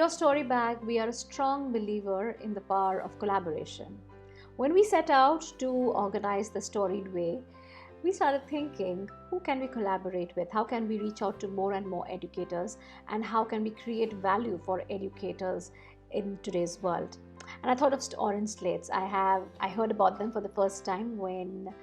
Your Story Bag, we are a strong believer in the power of collaboration. When we set out to organize the Storied Way, we started thinking, who can we collaborate with? How can we reach out to more and more educators? And how can we create value for educators in today's world? And I thought of OrangeSlates. I heard about them for the first time when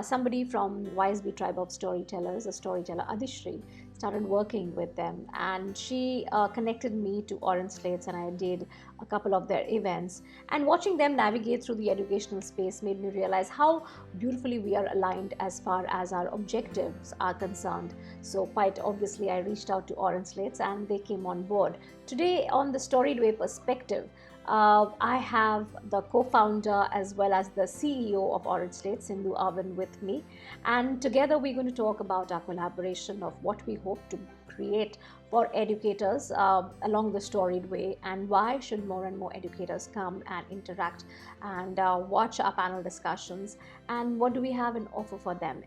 somebody from YSB tribe of storytellers, a storyteller Adishri, started working with them, and she connected me to OrangeSlates, and I did a couple of their events. And watching them navigate through the educational space made me realize how beautifully we are aligned as far as our objectives are concerned. So quite obviously, I reached out to OrangeSlates, and they came on board. Today, on the Storied Way perspective, I have the co-founder as well as the CEO of OrangeSlates, Sindu Aven, with me, and together we're going to talk about our collaboration of what we hope to create for educators along the Storied Way, and why should more and more educators come and interact and watch our panel discussions, and what do we have in offer for them.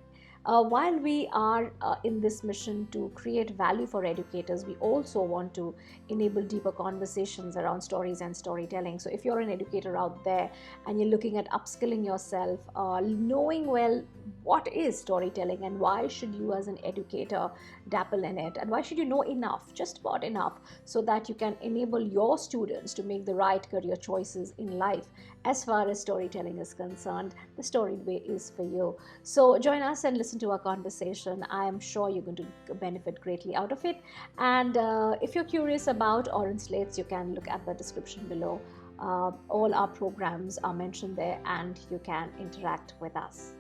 While we are in this mission to create value for educators, we also want to enable deeper conversations around stories and storytelling. So if you're an educator out there and you're looking at upskilling yourself, knowing well what is storytelling and why should you as an educator dabble in it, and why should you know enough, just about enough, so that you can enable your students to make the right career choices in life. As far as storytelling is concerned, the Storied Way is for you. So join us and listen to our conversation. I am sure you're going to benefit greatly out of it. And if you're curious about OrangeSlates, you can look at the description below. All our programs are mentioned there, and you can interact with us.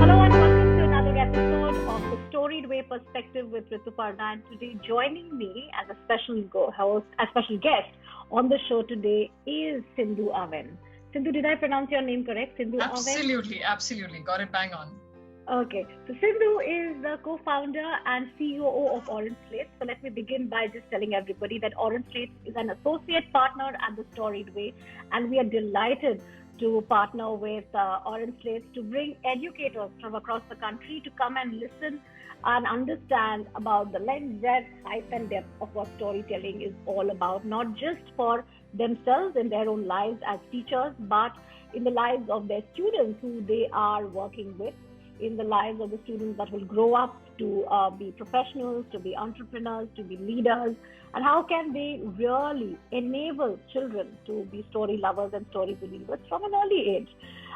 Hello and welcome to another episode of the Storied Way Perspective with Rituparna. And today, joining me as a special guest on the show today is Sindu Aven. Sindu, did I pronounce your name correct? Sindu Aven? Absolutely. Got it bang on. Okay. So Sindu is the co-founder and CEO of OrangeSlates. So let me begin by just telling everybody that OrangeSlates is an associate partner at the Storied Way, and we are delighted to partner with OrangeSlates to bring educators from across the country to come and listen and understand about the length, breadth, height and depth of what storytelling is all about, not just for themselves in their own lives as teachers, but in the lives of their students who they are working with, in the lives of the students that will grow up to be professionals, to be entrepreneurs, to be leaders, and how can they really enable children to be story lovers and story believers from an early age.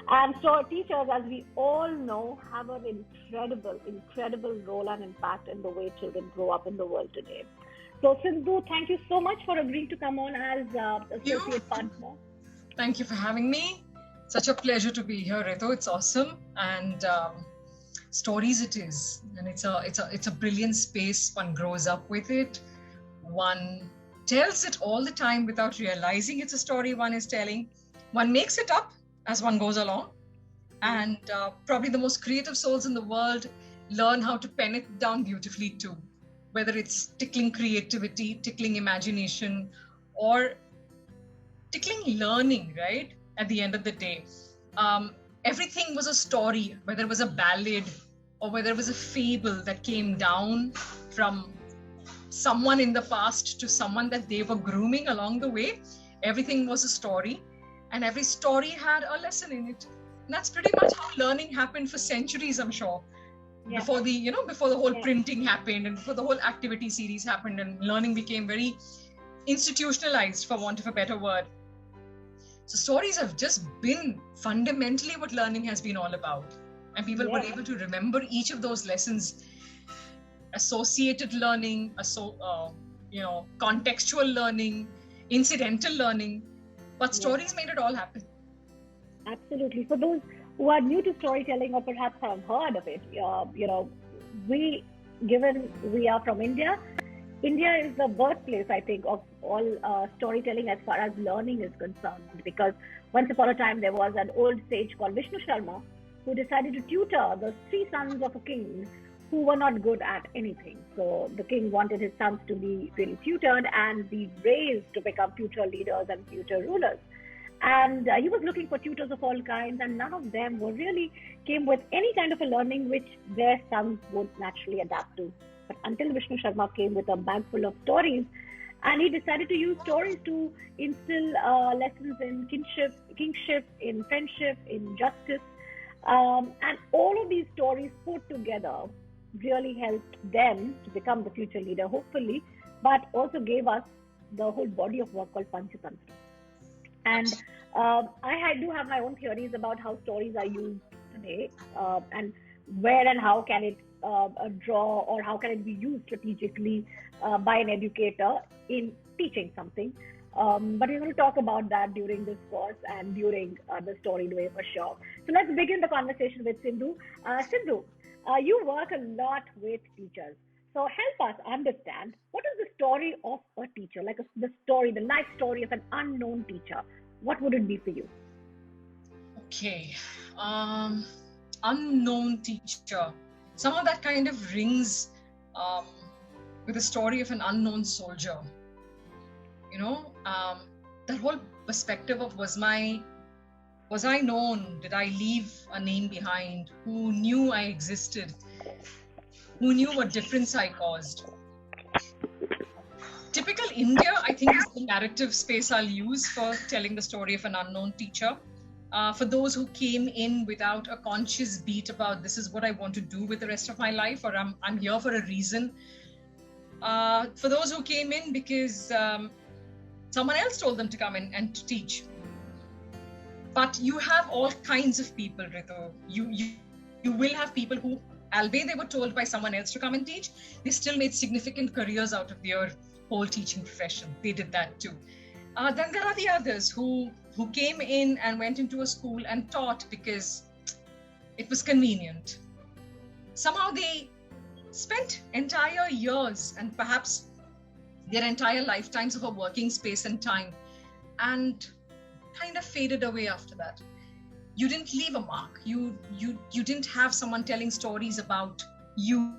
And so teachers, as we all know, have an incredible role and impact in the way children grow up in the world today. So Sindhu, thank you so much for agreeing to come on as associate partner. Thank you for having me. Such a pleasure to be here, Ritu. It's awesome, and stories it is, and it's a brilliant space. One grows up with it. One tells it all the time without realizing it's a story one is telling. One makes it up as one goes along, and probably the most creative souls in the world learn how to pen it down beautifully too, whether it's tickling creativity, tickling imagination, or tickling learning, right? At the end of the day, everything was a story, whether it was a ballad or whether it was a fable that came down from someone in the past to someone that they were grooming along the way. Everything was a story, and every story had a lesson in it. And that's pretty much how learning happened for centuries, I'm sure. Yeah. Before the whole printing happened, and before the whole activity series happened, and learning became very institutionalized, for want of a better word. So stories have just been fundamentally what learning has been all about. And people were able to remember each of those lessons. Associated learning, contextual learning, incidental learning. But stories made it all happen. Absolutely. For those who are new to storytelling or perhaps have heard of it, we are from India. India is the birthplace, I think, of all storytelling as far as learning is concerned, because once upon a time there was an old sage called Vishnu Sharma who decided to tutor the 3 sons of a king who were not good at anything. So the king wanted his sons to be really tutored and be raised to become future leaders and future rulers. And he was looking for tutors of all kinds, and none of them came with any kind of a learning which their sons would naturally adapt to. But until Vishnu Sharma came with a bag full of stories, and he decided to use stories to instill lessons in kingship, in friendship, in justice. And all of these stories put together really helped them to become the future leader, hopefully, but also gave us the whole body of work called Panchatantra. And I do have my own theories about how stories are used today, and where and how can it draw, or how can it be used strategically by an educator in teaching something. But we're going to talk about that during this course and during the Storied Way for sure. So let's begin the conversation with Sindu. Sindu, you work a lot with teachers. So help us understand, what is the story of a teacher, like the life story of an unknown teacher? What would it be for you? Okay. Unknown teacher. Some of that kind of rings with the story of an unknown soldier. That whole perspective of was I known? Did I leave a name behind? Who knew I existed? Who knew what difference I caused? Typical India, I think, is the narrative space I'll use for telling the story of an unknown teacher. For those who came in without a conscious beat about this is what I want to do with the rest of my life, or I'm here for a reason. For those who came in because someone else told them to come in and to teach. But you have all kinds of people, Ritu. You will have people who, albeit they were told by someone else to come and teach, they still made significant careers out of their whole teaching profession. They did that too. Then there are the others who came in and went into a school and taught because it was convenient. Somehow they spent entire years and perhaps their entire lifetimes of a working space and time, and kind of faded away after that. You didn't leave a mark. You didn't have someone telling stories about you.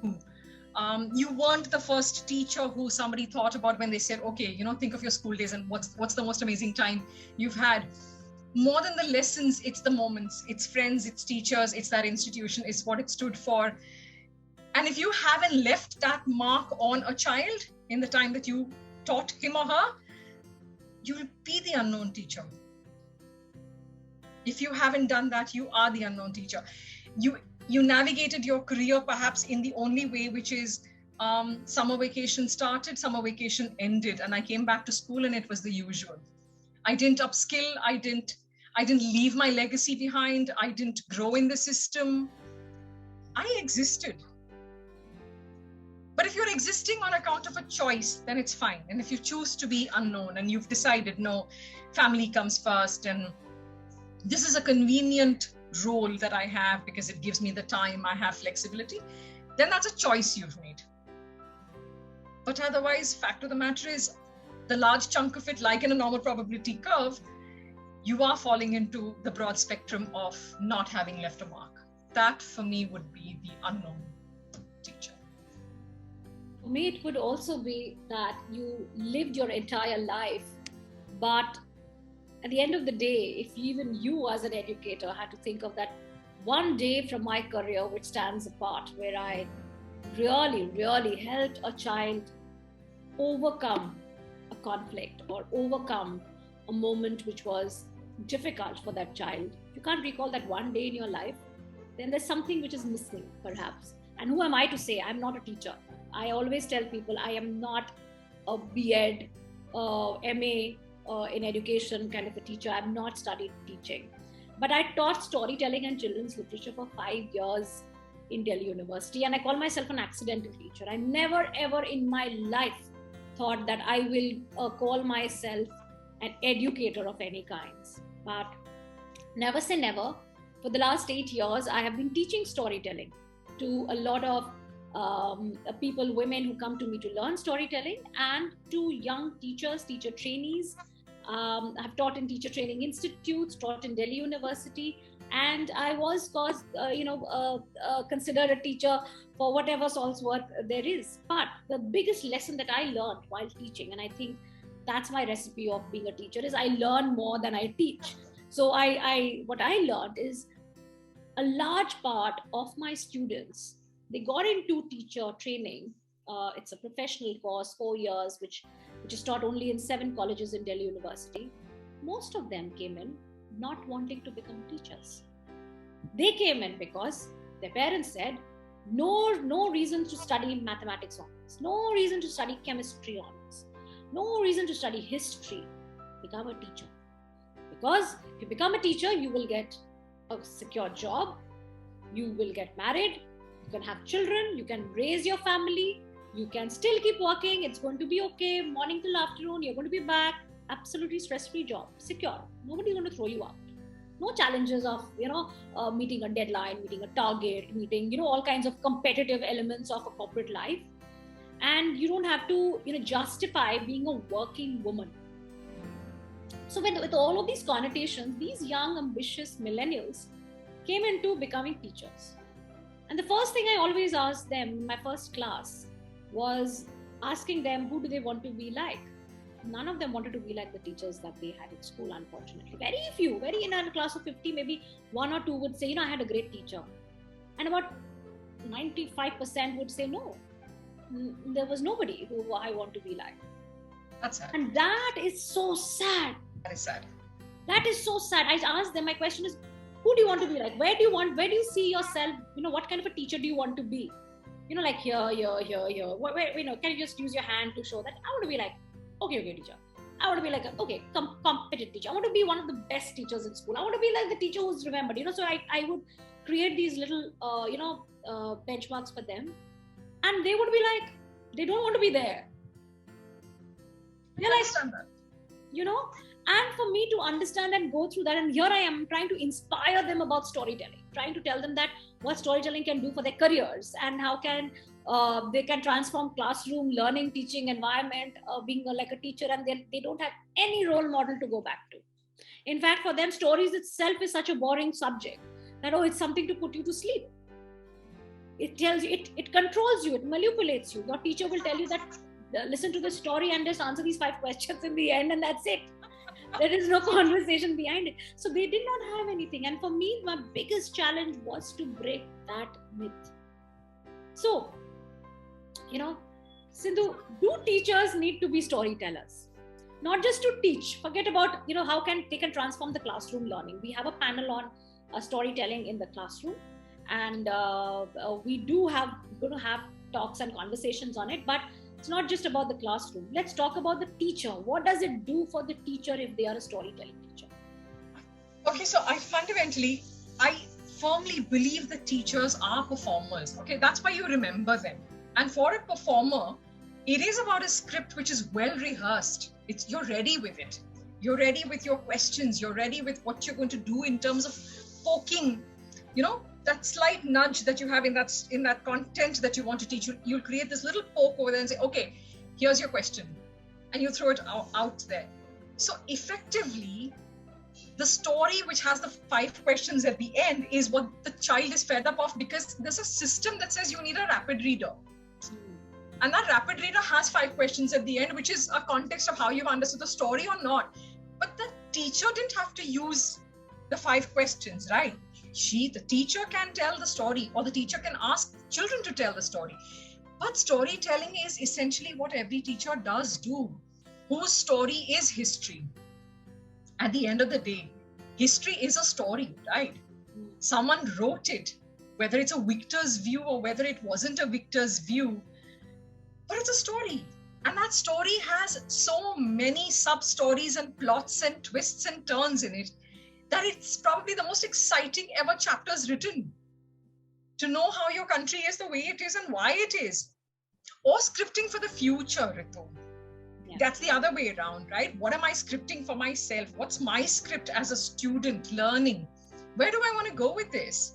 You weren't the first teacher who somebody thought about when they said, okay, think of your school days and what's the most amazing time you've had. More than the lessons, it's the moments, it's friends, it's teachers, it's that institution, it's what it stood for. And if you haven't left that mark on a child in the time that you taught him or her, you'll be the unknown teacher. If you haven't done that, you are the unknown teacher. You navigated your career perhaps in the only way, which is summer vacation started, summer vacation ended, and I came back to school and it was the usual. I didn't upskill, I didn't leave my legacy behind, I didn't grow in the system. I existed. But if you're existing on account of a choice, then it's fine. And if you choose to be unknown and you've decided, no, family comes first and this is a convenient role that I have because it gives me the time, I have flexibility, then that's a choice you've made. But otherwise, fact of the matter is, the large chunk of it, like in a normal probability curve, you are falling into the broad spectrum of not having left a mark. That for me would be the unknown teacher. For me, it would also be that you lived your entire life, but at the end of the day, if even you as an educator had to think of that one day from my career which stands apart, where I really, really helped a child overcome a conflict or overcome a moment which was difficult for that child, if you can't recall that one day in your life, then there's something which is missing perhaps. And who am I to say? I'm not a teacher. I always tell people I am not a B.Ed, M.A. In education kind of a teacher. I've not studied teaching. But I taught storytelling and children's literature for 5 years in Delhi University, and I call myself an accidental teacher. I never ever in my life thought that I will call myself an educator of any kinds. But never say never. For the last 8 years, I have been teaching storytelling to a lot of people, women who come to me to learn storytelling, and to young teachers, teacher trainees. I've taught in teacher training institutes, taught in Delhi University, and I was considered a teacher for whatever soul's worth there is. But the biggest lesson that I learned while teaching, and I think that's my recipe of being a teacher, is I learn more than I teach. So what I learned is a large part of my students, they got into teacher training It's a professional course, 4 years, which is taught only in 7 colleges in Delhi University. Most of them came in not wanting to become teachers. They came in because their parents said, no reason to study mathematics honors, no reason to study chemistry honors, no reason to study history. Become a teacher. Because if you become a teacher, you will get a secure job, you will get married, you can have children, you can raise your family, you can still keep working, it's going to be okay, morning till afternoon, you're going to be back, absolutely stress-free job, secure. Nobody's going to throw you out. No challenges of, meeting a deadline, meeting a target, meeting, all kinds of competitive elements of a corporate life. And you don't have to, justify being a working woman. So with all of these connotations, these young, ambitious millennials came into becoming teachers. And the first thing I always asked them in my first class was asking them, who do they want to be like? None of them wanted to be like the teachers that they had in school, unfortunately. Very few, in a class of 50, maybe 1 or 2 would say, I had a great teacher. And about 95% would say, no, there was nobody who I want to be like. That's sad. And that is so sad. That is sad. That is so sad. I asked them, my question is, who do you want to be like? Where do you see yourself? What kind of a teacher do you want to be? Like here. Where, can you just use your hand to show that? I want to be like, okay, teacher. I want to be like, competent teacher. I want to be one of the best teachers in school. I want to be like the teacher who's remembered. So I would create these little, benchmarks for them. And they would be like, they don't want to be there. They're like, and for me to understand and go through that, and here I am trying to inspire them about storytelling, trying to tell them that what storytelling can do for their careers and how can they can transform classroom, learning, teaching environment, being like a teacher, and they don't have any role model to go back to. In fact, for them, stories itself is such a boring subject that, it's something to put you to sleep. It tells you, it controls you, it manipulates you. Your teacher will tell you that, listen to the story and just answer these 5 questions in the end, and that's it. There is no conversation behind it. So they did not have anything. And for me, my biggest challenge was to break that myth. So, Sindu, do teachers need to be storytellers? Not just to teach. Forget about, how they can transform the classroom learning. We have a panel on storytelling in the classroom. And we're going to have talks and conversations on it. But it's not just about the classroom. Let's talk about the teacher. What does it do for the teacher if they are a storytelling teacher? Okay, so I firmly believe that teachers are performers. Okay, that's why you remember them. And for a performer, it is about a script which is well rehearsed. You're ready with it. You're ready with your questions. You're ready with what you're going to do in terms of poking, that slight nudge that you have in that content that you want to teach. You'll create this little poke over there and say, okay, here's your question. And you throw it out there. So effectively, the story which has the 5 questions at the end is what the child is fed up of, because there's a system that says you need a rapid reader. And that rapid reader has 5 questions at the end, which is a context of how you've understood the story or not. But the teacher didn't have to use the 5 questions, right? The teacher can tell the story, or the teacher can ask children to tell the story. But storytelling is essentially what every teacher does do, whose story is history. At the end of the day, history is a story, right? Someone wrote it, whether it's a victor's view or whether it wasn't a victor's view, but it's a story. And that story has so many sub-stories and plots and twists and turns in it that it's probably the most exciting ever chapters written. To know how your country is the way it is and why it is. Or scripting for the future, Ritu. Yeah. That's the other way around, right? What am I scripting for myself? What's my script as a student learning? Where do I want to go with this?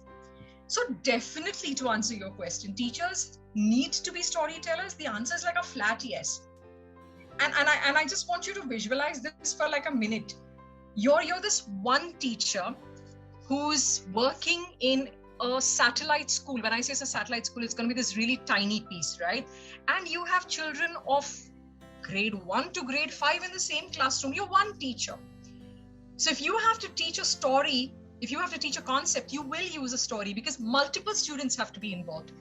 So definitely, to answer your question, teachers need to be storytellers. The answer is like a flat yes. And I just want you to visualize this for like a minute. You're this one teacher who's working in a satellite school. When I say it's a satellite school, it's going to be this really tiny piece, right? And you have children of grade 1 to grade 5 in the same classroom. You're one teacher. So if you have to teach a story, if you have to teach a concept, you will use a story because multiple students have to be involved.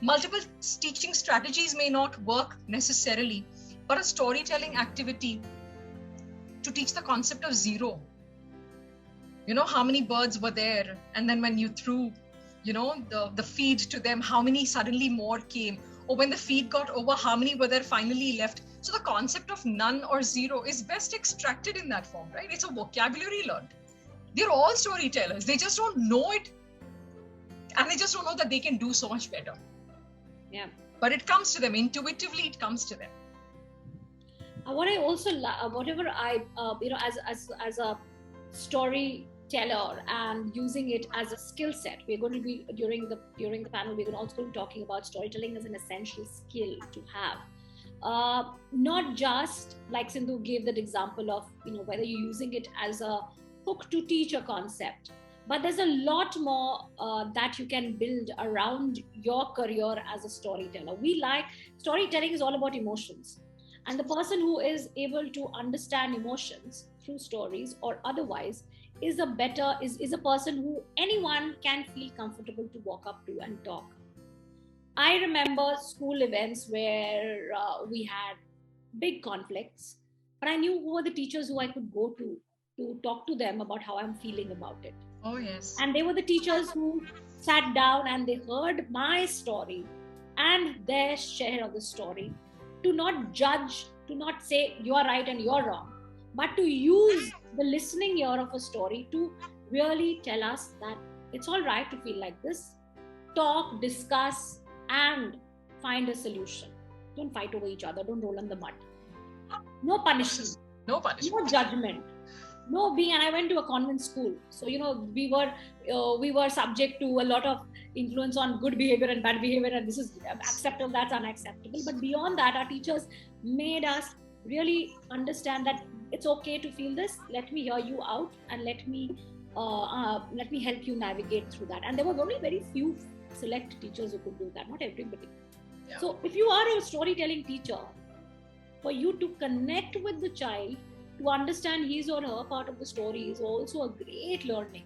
multiple teaching strategies may not work necessarily, but a storytelling activity to teach the concept of zero. How many birds were there, and then when you threw the feed to them, how many suddenly more came, or when the feed got over, how many were there finally left. So the concept of none or zero is best extracted in that form, right? It's a vocabulary learned. They're all storytellers. They just don't know it, and they just don't know that they can do so much better. Yeah. But it comes to them intuitively. It comes to them. What I also whatever I as a storyteller and using it as a skill set, we're going to be during the panel, we're also going to be talking about storytelling as an essential skill to have. Not just like Sindu gave that example of whether you're using it as a hook to teach a concept, but there's a lot more that you can build around your career as a storyteller. Storytelling is all about emotions. And the person who is able to understand emotions through stories or otherwise is a person who anyone can feel comfortable to walk up to and talk. I remember school events where we had big conflicts, but I knew who were the teachers who I could go to talk to them about how I'm feeling about it. Oh, yes. And they were the teachers who sat down and they heard my story and their share of the story, to not judge, to not say you are right and you're wrong, but to use the listening ear of a story to really tell us that it's all right to feel like this. Talk, discuss, and find a solution. Don't fight over each other. Don't roll in the mud. No punishment. No punishment. No judgment. No being. And I went to a convent school, so we were subject to a lot of influence on good behavior and bad behavior, and this is acceptable, that's unacceptable. But beyond that, our teachers made us really understand that it's okay to feel this. Let me hear you out, and let me help you navigate through that. And there were only very few select teachers who could do that, not everybody. Yeah. So if you are a storytelling teacher, for you to connect with the child, to understand his or her part of the story is also a great learning.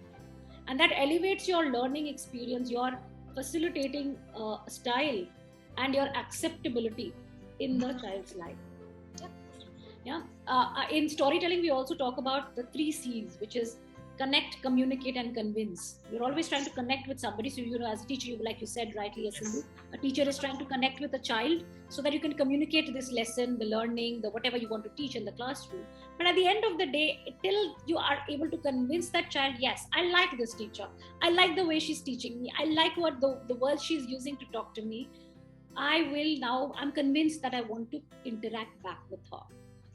And that elevates your learning experience, your facilitating style, and your acceptability in the child's life. Yeah. In storytelling, we also talk about the 3 C's, which is connect, communicate, and convince. You're always trying to connect with somebody. So, as a teacher, like you said rightly, Sindu, a teacher is trying to connect with a child so that you can communicate this lesson, the learning, the whatever you want to teach in the classroom. But at the end of the day, till you are able to convince that child, yes, I like this teacher. I like the way she's teaching me. I like what the words she's using to talk to me. I'm convinced that I want to interact back with her.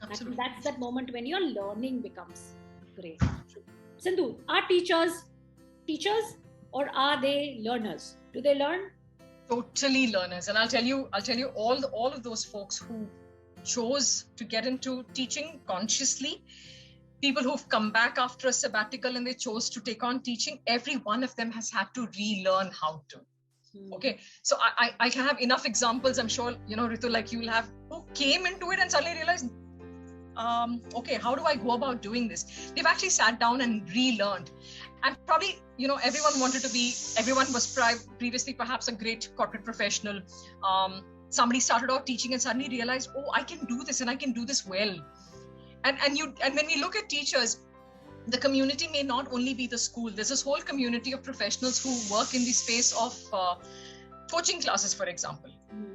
Absolutely. That's that moment when your learning becomes great. Sindu, are teachers or are they learners? Do they learn? Totally learners. And I'll tell you all of those folks who chose to get into teaching consciously, people who've come back after a sabbatical and they chose to take on teaching, every one of them has had to relearn how to. Okay, so I can have enough examples, I'm sure, Ritu, like you'll have, who came into it and suddenly realized, okay, how do I go about doing this? They've actually sat down and relearned. And probably, everyone was previously perhaps a great corporate professional. Somebody started out teaching and suddenly realized, oh, I can do this and I can do this well. And when we look at teachers, the community may not only be the school. There's this whole community of professionals who work in the space of coaching classes, for example.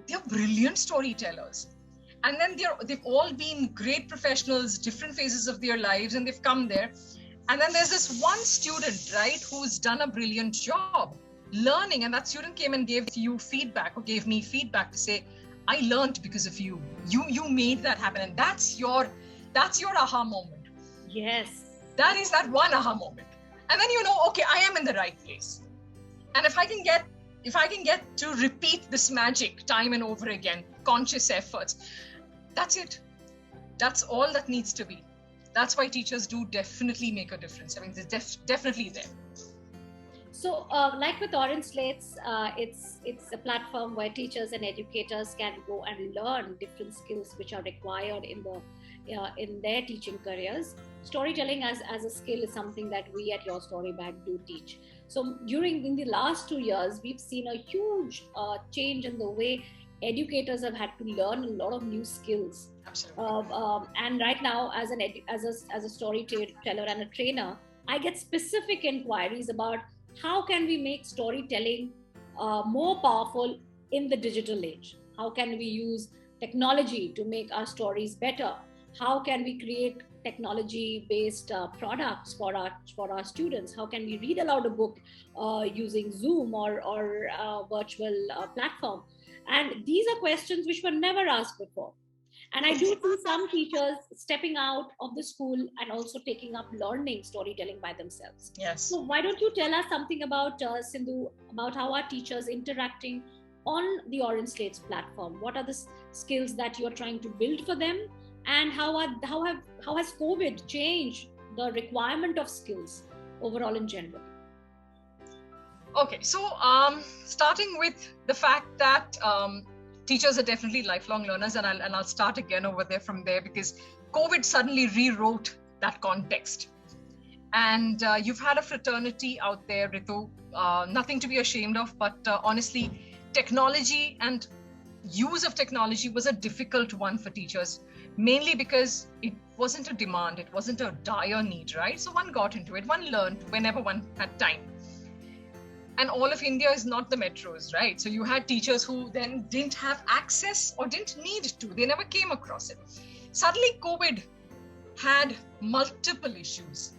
They're brilliant storytellers. And then they've all been great professionals, different phases of their lives, and they've come there. And then there's this one student, right, who's done a brilliant job learning. And that student came and gave you feedback, or gave me feedback to say, I learned because of you. You made that happen. And that's your aha moment. Yes. That is that one aha moment. And then okay, I am in the right place. And if I can get to repeat this magic time and over again, conscious efforts, that's it. That's all that needs to be. That's why teachers do definitely make a difference. I mean, they're definitely there. So, like with OrangeSlates, it's a platform where teachers and educators can go and learn different skills which are required in in their teaching careers, storytelling as a skill is something that we at Your Story Bag do teach. So in the last 2 years, we've seen a huge change in the way educators have had to learn a lot of new skills. Absolutely. And right now, as a storyteller and a trainer, I get specific inquiries about how can we make storytelling more powerful in the digital age. How can we use technology to make our stories better? How can we create technology-based products for our students? How can we read aloud a book using Zoom or virtual platform? And these are questions which were never asked before. And I do see some teachers stepping out of the school and also taking up learning storytelling by themselves. Yes. So why don't you tell us something about, Sindu, about how our teachers interacting on the OrangeSlates platform? What are the skills that you're trying to build for them? And how has COVID changed the requirement of skills overall in general? Okay, so starting with the fact that teachers are definitely lifelong learners, and I'll start again over there from there, because COVID suddenly rewrote that context. And you've had a fraternity out there, Ritu, nothing to be ashamed of, but honestly, technology and use of technology was a difficult one for teachers, mainly because it wasn't a demand, it wasn't a dire need, right? So one got into it, one learned whenever one had time. And all of India is not the metros, right? So you had teachers who then didn't have access or didn't need to. They never came across it. Suddenly, COVID had multiple issues.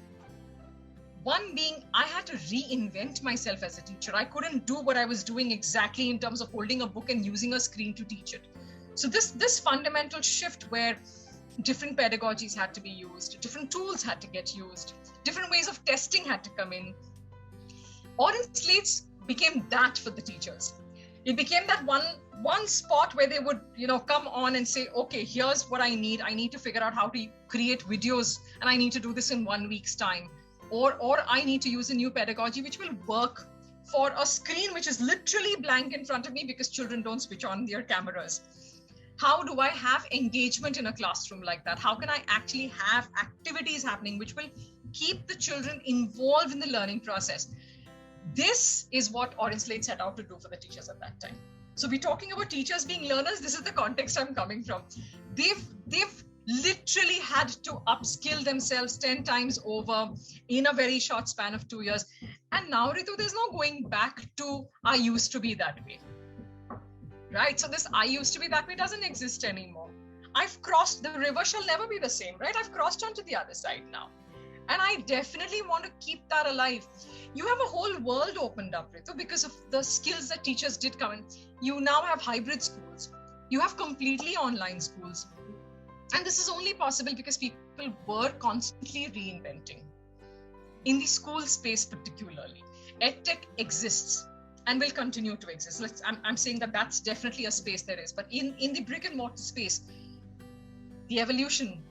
One being, I had to reinvent myself as a teacher. I couldn't do what I was doing exactly in terms of holding a book and using a screen to teach it. So this fundamental shift where different pedagogies had to be used, different tools had to get used, different ways of testing had to come in. OrangeSlates became that for the teachers. It became that one spot where they would, come on and say, okay, here's what I need. I need to figure out how to create videos, and I need to do this in 1 week's time. Or I need to use a new pedagogy which will work for a screen which is literally blank in front of me because children don't switch on their cameras. How do I have engagement in a classroom like that? How can I actually have activities happening which will keep the children involved in the learning process? This is what OrangeSlates set out to do for the teachers at that time. So we're talking about teachers being learners. This is the context I'm coming from. They've literally had to upskill themselves 10 times over in a very short span of 2 years. And now, Ritu, there's no going back to I used to be that way. Right? So this I used to be that way doesn't exist anymore. I've crossed, the river shall never be the same, right? I've crossed onto the other side now. And I definitely want to keep that alive. You have a whole world opened up, Ritu, because of the skills that teachers did come in. You now have hybrid schools. You have completely online schools. And this is only possible because people were constantly reinventing. In the school space particularly, EdTech exists and will continue to exist. I'm saying that that's definitely a space there is. But in the brick and mortar space, the evolution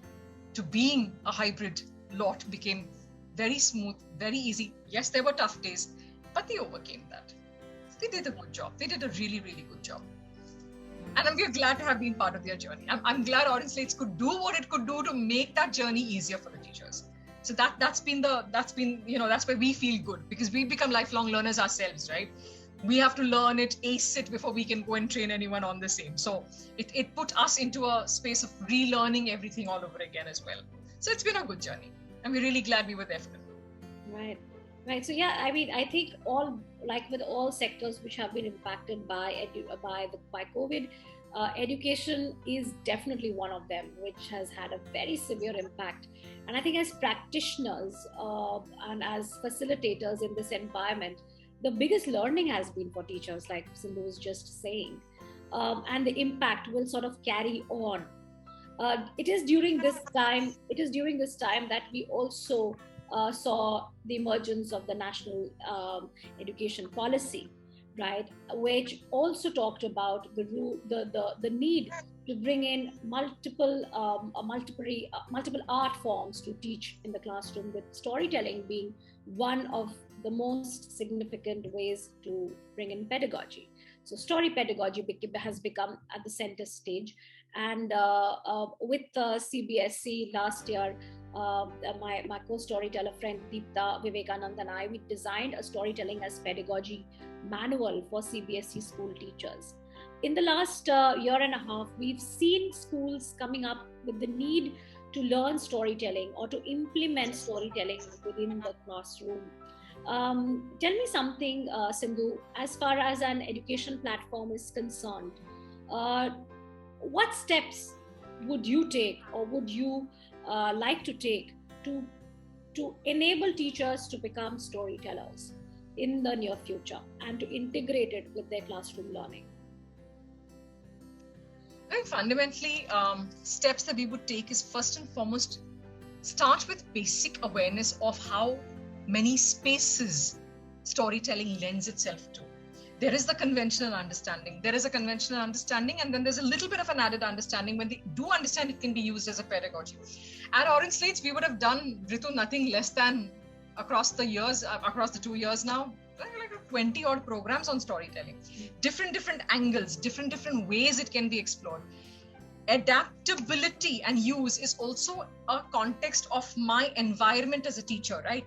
to being a hybrid lot became very smooth, very easy. Yes, there were tough days, but they overcame that. They did a good job. They did a really, really good job. And we're glad to have been part of their journey. I'm glad OrangeSlates could do what it could do to make that journey easier for the teachers. So that's where we feel good, because we become lifelong learners ourselves, right? We have to learn it, ace it before we can go and train anyone on the same. So it put us into a space of relearning everything all over again as well. So it's been a good journey. And we're really glad we were there for them. Right. So yeah, I mean, I think with all sectors which have been impacted by COVID, education is definitely one of them, which has had a very severe impact. And I think as practitioners and as facilitators in this environment, the biggest learning has been for teachers, like Sindu was just saying, and the impact will sort of carry on. It is during this time that we also saw the emergence of the national education policy, right, which also talked about the need to bring in multiple art forms to teach in the classroom, with storytelling being one of the most significant ways to bring in pedagogy. So story pedagogy has become at the center stage. And with CBSE last year, my co-storyteller friend Deepta Vivekanand and I, we designed a storytelling as pedagogy manual for CBSE school teachers. In the last year and a half, we've seen schools coming up with the need to learn storytelling or to implement storytelling within the classroom. Tell me something, Sindu, as far as an education platform is concerned. What steps would you take, or would you like to take to enable teachers to become storytellers in the near future and to integrate it with their classroom learning? I think fundamentally, steps that we would take is, first and foremost, start with basic awareness of how many spaces storytelling lends itself to. There is the conventional understanding. There is a conventional understanding, and then there's a little bit of an added understanding when they do understand it can be used as a pedagogy. At OrangeSlates, we would have done, Ritu, nothing less than across the years, across the 2 years now, like 20 odd programs on storytelling. Different angles, different ways it can be explored. Adaptability and use is also a context of my environment as a teacher, right?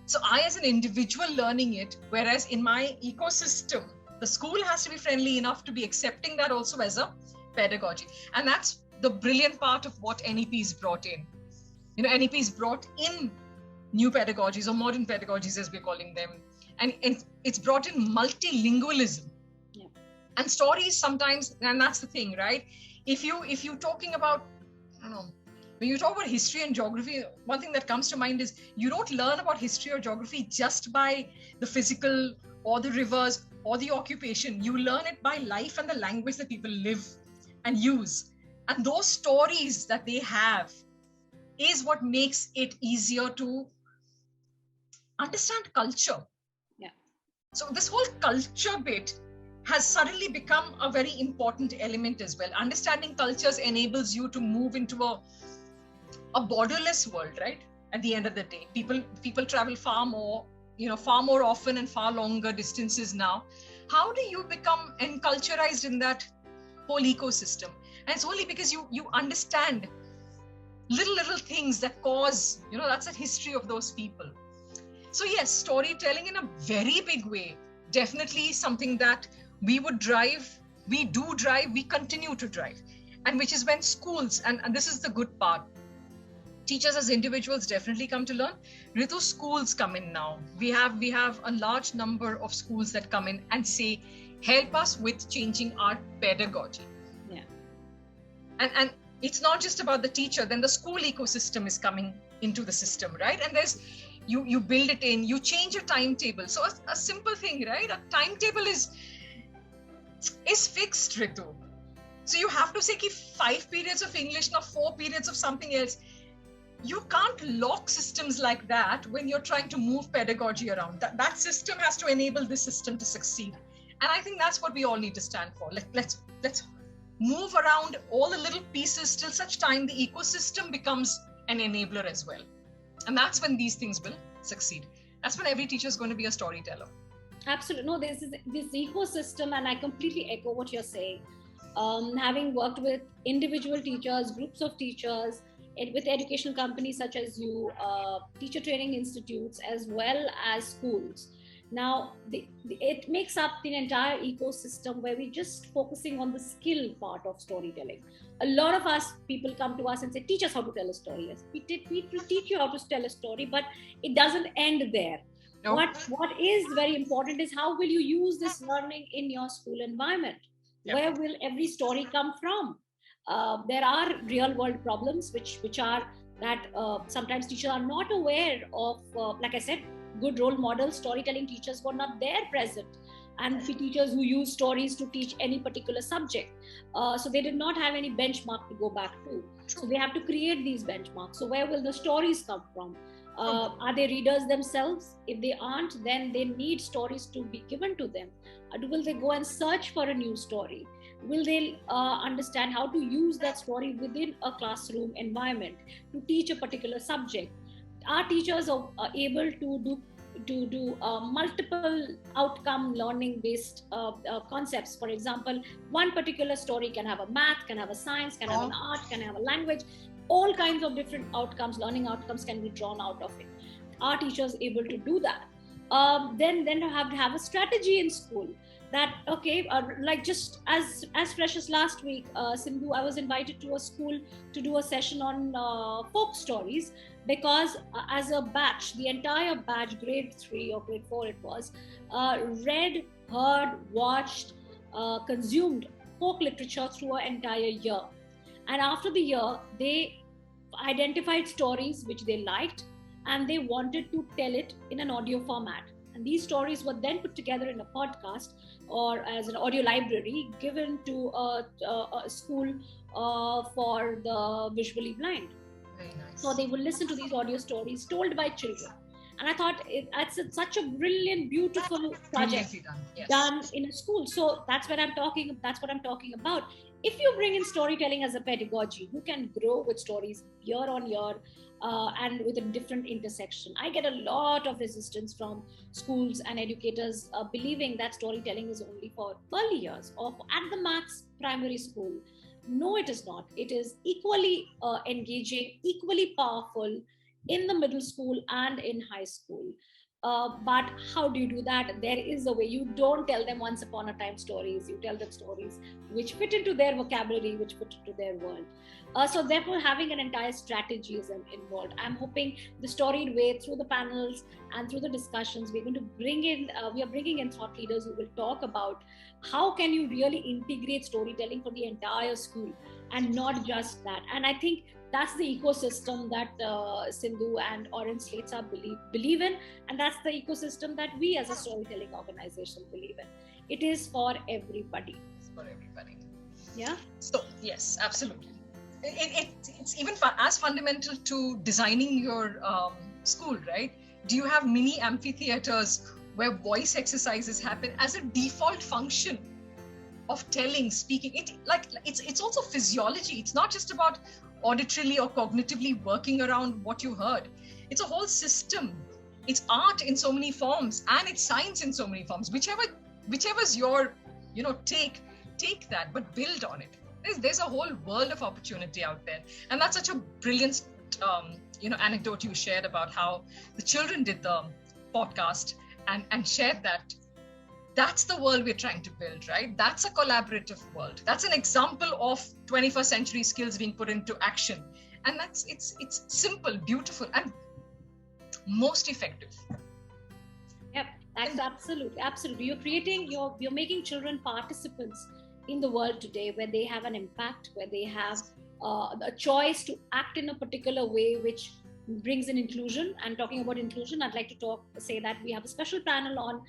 So I, as an individual, learning it, whereas in my ecosystem, the school has to be friendly enough to be accepting that also as a pedagogy. And that's the brilliant part of what NEP's brought in. You know, NEP's brought in new pedagogies, or modern pedagogies as we're calling them. And it's brought in multilingualism. Yeah. And stories sometimes, and that's the thing, right? If you're talking about, I don't know, when you talk about history and geography, one thing that comes to mind is you don't learn about history or geography just by the physical or the rivers or the occupation. You learn it by life and the language that people live and use. And those stories that they have is what makes it easier to understand culture. Yeah. So this whole culture bit has suddenly become a very important element as well. Understanding cultures enables you to move into a borderless world, right? At the end of the day, people travel far more often and far longer distances now. How do you become enculturized in that whole ecosystem? And it's only because you understand little things that cause, that's the history of those people. So yes, storytelling in a very big way, definitely something that we would drive, we continue to drive. And which is when schools, and this is the good part, teachers as individuals definitely come to learn. Ritu, schools come in now. We have a large number of schools that come in and say, help us with changing our pedagogy. Yeah. And it's not just about the teacher, then the school ecosystem is coming into the system, right? And there's, you build it in, you change your timetable. So a simple thing, right? A timetable is fixed, Ritu. So you have to say 5 periods of English, now 4 periods of something else. You can't lock systems like that when you're trying to move pedagogy around. That system has to enable this system to succeed. And I think that's what we all need to stand for. Let's move around all the little pieces till such time the ecosystem becomes an enabler as well. And that's when these things will succeed. That's when every teacher is going to be a storyteller. Absolutely. No, this ecosystem, and I completely echo what you're saying. Having worked with individual teachers, groups of teachers, with educational companies such as you, teacher training institutes, as well as schools. Now, it makes up the entire ecosystem where we're just focusing on the skill part of storytelling. A lot of people come to us and say, teach us how to tell a story. Yes, we will teach you how to tell a story, but it doesn't end there. No. What is very important is how will you use this learning in your school environment? Yep. Where will every story come from? There are real world problems which are that sometimes teachers are not aware of, like I said, good role models. Storytelling teachers were not there present, and the teachers who use stories to teach any particular subject, so they did not have any benchmark to go back to. So they have to create these benchmarks. So where will the stories come from? Are they readers themselves? If they aren't, then they need stories to be given to them. Will they go and search for a new story? Will they understand how to use that story within a classroom environment to teach a particular subject? Are teachers able to do do multiple outcome learning based concepts. For example, one particular story can have a math, can have a science, can have an art, can have a language. All kinds of different outcomes, learning outcomes can be drawn out of it. Are teachers able to do that? Then have a strategy in school. That like just as fresh as last week, Sindhu, I was invited to a school to do a session on folk stories, because as a batch, the entire batch, grade 3 or grade 4 it was, read, heard, watched, consumed folk literature through an entire year. And after the year, they identified stories which they liked, and they wanted to tell it in an audio format. And these stories were then put together in a podcast or as an audio library given to a school for the visually blind. Very nice. So they would listen to these audio stories told by children. And I thought it's such a brilliant, beautiful project done in a school. So that's what I'm talking about. If you bring in storytelling as a pedagogy, you can grow with stories year on year, and with a different intersection. I get a lot of resistance from schools and educators believing that storytelling is only for early years or at the max primary school. No, it is not. It is equally engaging, equally powerful in the middle school and in high school. But how do you do that? There is a way. You don't tell them once upon a time stories. You tell them stories which fit into their vocabulary, which fit into their world. So therefore, having an entire strategy is involved. I'm hoping the Storied way, through the panels and through the discussions, we are bringing in thought leaders who will talk about how can you really integrate storytelling for the entire school, and not just that. And I think that's the ecosystem that Sindu and OrangeSlates are believe in, and that's the ecosystem that we as a storytelling organization believe in. It is for everybody. It's for everybody. Yeah. So yes, absolutely. It's even as fundamental to designing your school, right? Do you have mini amphitheaters where voice exercises happen as a default function of telling, speaking? It's also physiology. It's not just about auditorily or cognitively working around what you heard. It's a whole system. It's art in so many forms, and it's science in so many forms. Whichever's your, take that, but build on it. There's a whole world of opportunity out there, and that's such a brilliant, anecdote you shared about how the children did the podcast and shared that. That's the world we're trying to build, right? That's a collaborative world. That's an example of 21st century skills being put into action. And it's simple, beautiful, and most effective. Yep, that's absolutely. You're making children participants in the world today, where they have an impact, where they have a choice to act in a particular way, which brings in inclusion. And talking about inclusion, I'd like to say that we have a special panel on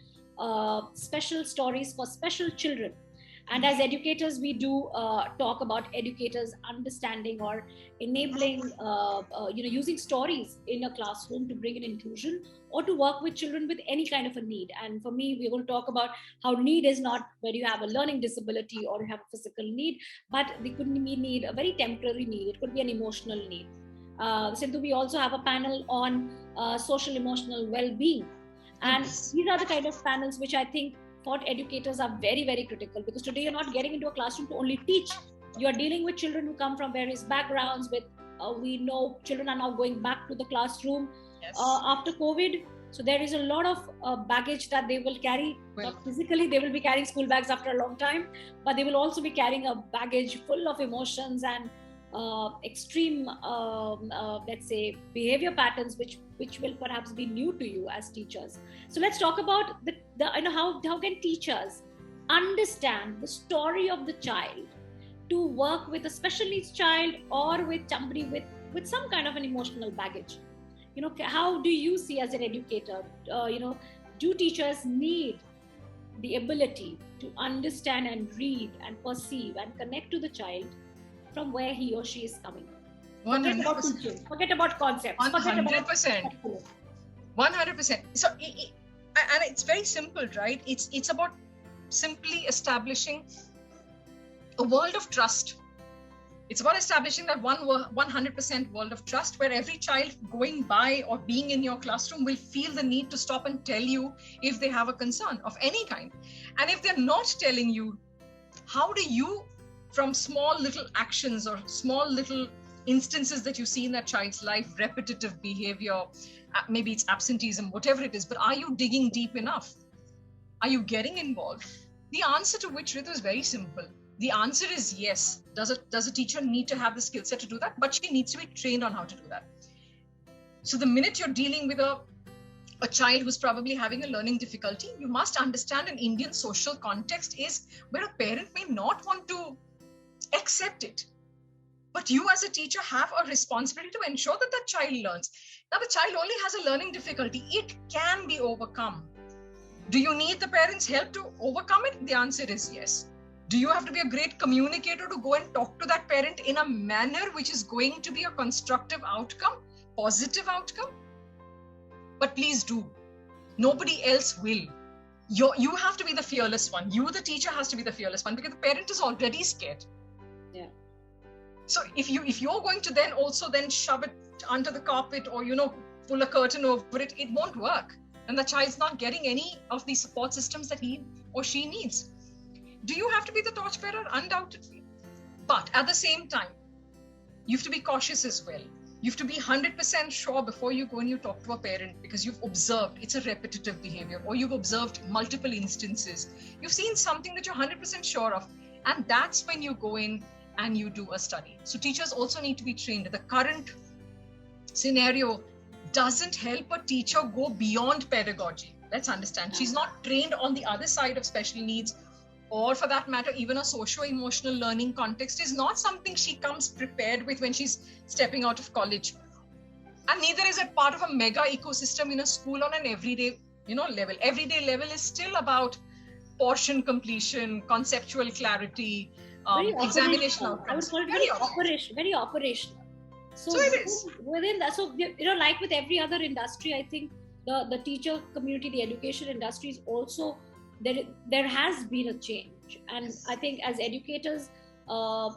special stories for special children. And as educators, we do talk about educators understanding or enabling, using stories in a classroom to bring in inclusion or to work with children with any kind of a need. And for me, we're going to talk about how need is not where you have a learning disability or you have a physical need, but they could need a very temporary need. It could be an emotional need. Sindu, we also have a panel on social emotional well-being. And these are the kind of panels which I think for educators are very, very critical, because today you're not getting into a classroom to only teach. You're dealing with children who come from various backgrounds. We know children are now going back to the classroom after COVID. So there is a lot of baggage that they will carry. Not physically, they will be carrying school bags after a long time, but they will also be carrying a baggage full of emotions and extreme, let's say, behavior patterns, which will perhaps be new to you as teachers. So let's talk about how can teachers understand the story of the child to work with a special needs child or with somebody with some kind of an emotional baggage. How do you see as an educator, do teachers need the ability to understand and read and perceive and connect to the child from where he or she is coming? 100%. Forget about concepts. 100%. 100%. So, and it's very simple, right? It's about simply establishing a world of trust. It's about establishing that 100% world of trust where every child going by or being in your classroom will feel the need to stop and tell you if they have a concern of any kind. And if they're not telling you, how do you, from small little actions or small little instances that you see in that child's life, repetitive behavior, maybe it's absenteeism, whatever it is, but are you digging deep enough? Are you getting involved? The answer to which, Ritu, is very simple. The answer is yes. Does a teacher need to have the skill set to do that? But she needs to be trained on how to do that. So the minute you're dealing with a child who's probably having a learning difficulty, you must understand an Indian social context is where a parent may not want to accept it. But you as a teacher have a responsibility to ensure that that child learns. Now, the child only has a learning difficulty. It can be overcome. Do you need the parent's help to overcome it? The answer is yes. Do you have to be a great communicator to go and talk to that parent in a manner which is going to be a constructive outcome, positive outcome? But please do. Nobody else will. You have to be the fearless one. You, the teacher, has to be the fearless one because the parent is already scared. Yeah. So if you're going to then also shove it under the carpet or, pull a curtain over it, it won't work. And the child's not getting any of the support systems that he or she needs. Do you have to be the torchbearer? Undoubtedly. But at the same time, you have to be cautious as well. You have to be 100% sure before you go and you talk to a parent because you've observed it's a repetitive behavior or you've observed multiple instances. You've seen something that you're 100% sure of. And that's when you go in and you do a study. So teachers also need to be trained. The current scenario doesn't help a teacher go beyond pedagogy. Let's understand. She's not trained on the other side of special needs, or for that matter, even a socio-emotional learning context is not something she comes prepared with when she's stepping out of college. And neither is it part of a mega ecosystem in a school on an everyday, level. Everyday level is still about portion completion, conceptual clarity, examination outcomes. I would call it very operational. So it is. Within that, like with every other industry, I think the teacher community, the education industry is also, there has been a change. And I think as educators,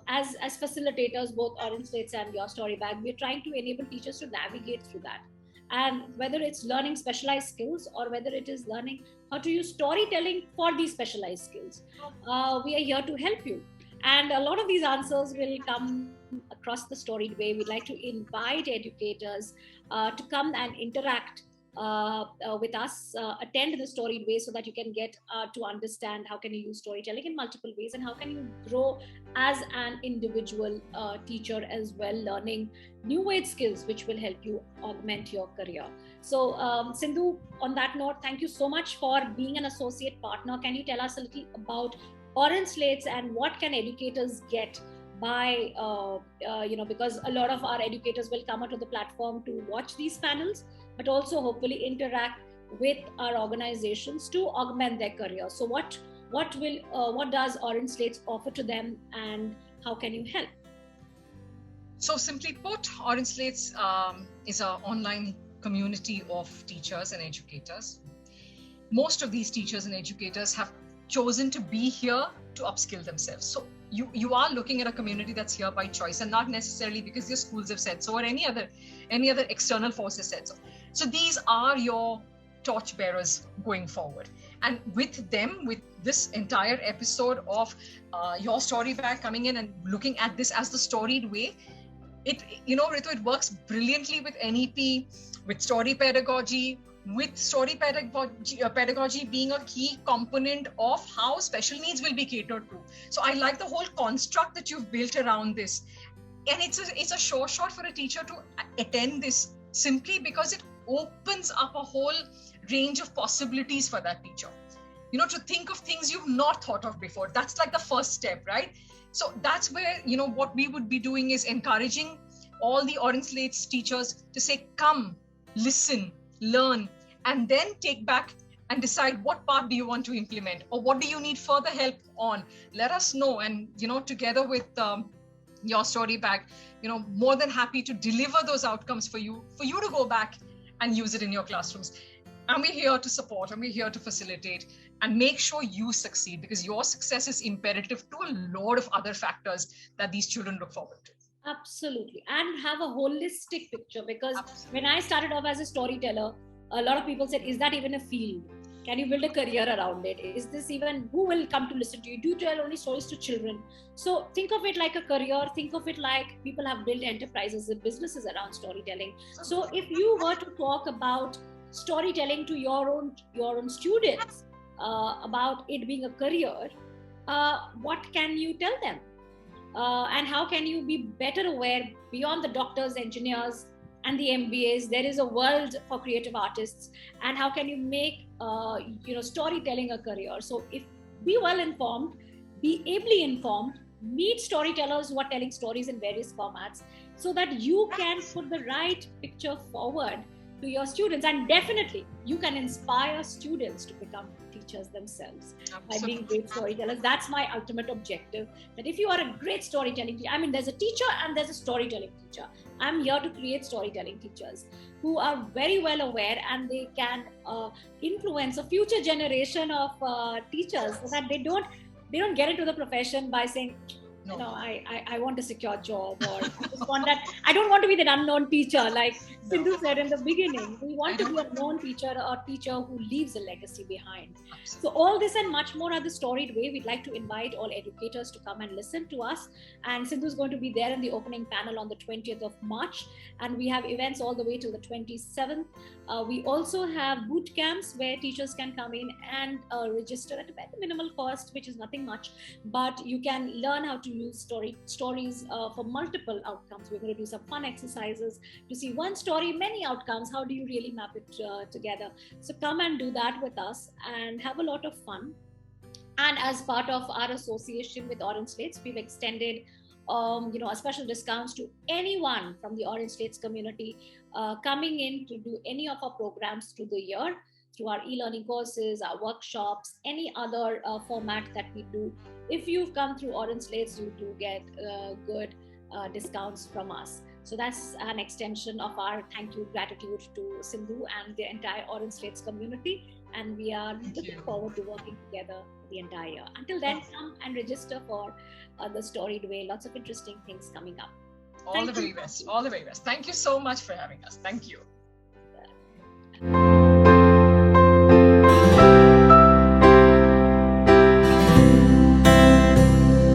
as facilitators, both OrangeSlates and your Story Bag, we're trying to enable teachers to navigate through that. And whether it's learning specialized skills or whether it is learning how to use storytelling for these specialized skills, we are here to help you. And a lot of these answers will come across the Storied way. We'd like to invite educators to come and interact with us, attend the Storied way so that you can get to understand how can you use storytelling in multiple ways and how can you grow as an individual teacher as well, learning new age skills which will help you augment your career. So Sindu, on that note, thank you so much for being an associate partner. Can you tell us a little about OrangeSlates and what can educators get by, because a lot of our educators will come onto the platform to watch these panels, but also hopefully interact with our organizations to augment their career. So what does OrangeSlates offer to them and how can you help? So simply put, OrangeSlates is an online community of teachers and educators. Most of these teachers and educators have chosen to be here to upskill themselves. So you are looking at a community that's here by choice and not necessarily because your schools have said so or any other external forces said so. So these are your torchbearers going forward. And with them, with this entire episode of your Story Bag coming in and looking at this as the storied way, Ritu, it works brilliantly with NEP, with story pedagogy, with story pedagogy being a key component of how special needs will be catered to. So I like the whole construct that you've built around this. And it's a sure shot for a teacher to attend this simply because it opens up a whole range of possibilities for that teacher. To think of things you've not thought of before. That's like the first step, right? So that's where, what we would be doing is encouraging all the OrangeSlates teachers to say, come, listen, learn, and then take back and decide what part do you want to implement or what do you need further help on. Let us know. And, together with your Story Bag, more than happy to deliver those outcomes for you to go back and use it in your classrooms. And we're here to support, and we're here to facilitate and make sure you succeed, because your success is imperative to a lot of other factors that these children look forward to. Absolutely. And have a holistic picture, because Absolutely. when I started off as a storyteller, a lot of people said, is that even a field? Can you build a career around it? Is this even, who will come to listen to you? Do you tell only stories to children? So think of it like a career. Think of it like people have built enterprises and businesses around storytelling. So if you were to talk about storytelling to your own students, about it being a career, what can you tell them? And how can you be better aware beyond the doctors, engineers, and the MBAs? There is a world for creative artists, and how can you make storytelling a career? So if be well informed, be ably informed, meet storytellers who are telling stories in various formats, so that you can put the right picture forward to your students, and definitely you can inspire students to become teachers themselves. Absolutely. By being great storytellers. That's my ultimate objective, that if you are a great storytelling teacher, I mean, there's a teacher and there's a storytelling teacher. I'm here to create storytelling teachers who are very well aware, and they can influence a future generation of teachers, so that they don't get into the profession by saying, no, I want a secure job, or I just want that. I don't want to be that unknown teacher, like Sindu said in the beginning. We want to be a known teacher, or teacher who leaves a legacy behind. Absolutely. So all this and much more are the Storied way. We'd like to invite all educators to come and listen to us. And Sindhu is going to be there in the opening panel on the 20th of March. And we have events all the way till the 27th. We also have boot camps where teachers can come in and register at a very minimal cost, which is nothing much. But you can learn how to use stories for multiple outcomes. We're going to do some fun exercises to see one story, many outcomes. How do you really map it together? So come and do that with us and have a lot of fun. And as part of our association with OrangeSlates, we've extended a special discounts to anyone from the OrangeSlates community coming in to do any of our programs through the year, through our e-learning courses, our workshops, any other format that we do. If you've come through OrangeSlates, you do get good discounts from us. So that's an extension of our thank you, gratitude to Sindu and the entire OrangeSlates community. And we are looking forward to working together the entire year. Until then, come and register for the Storied Way. Lots of interesting things coming up. All the very best. All the very best. Thank you so much for having us. Thank you.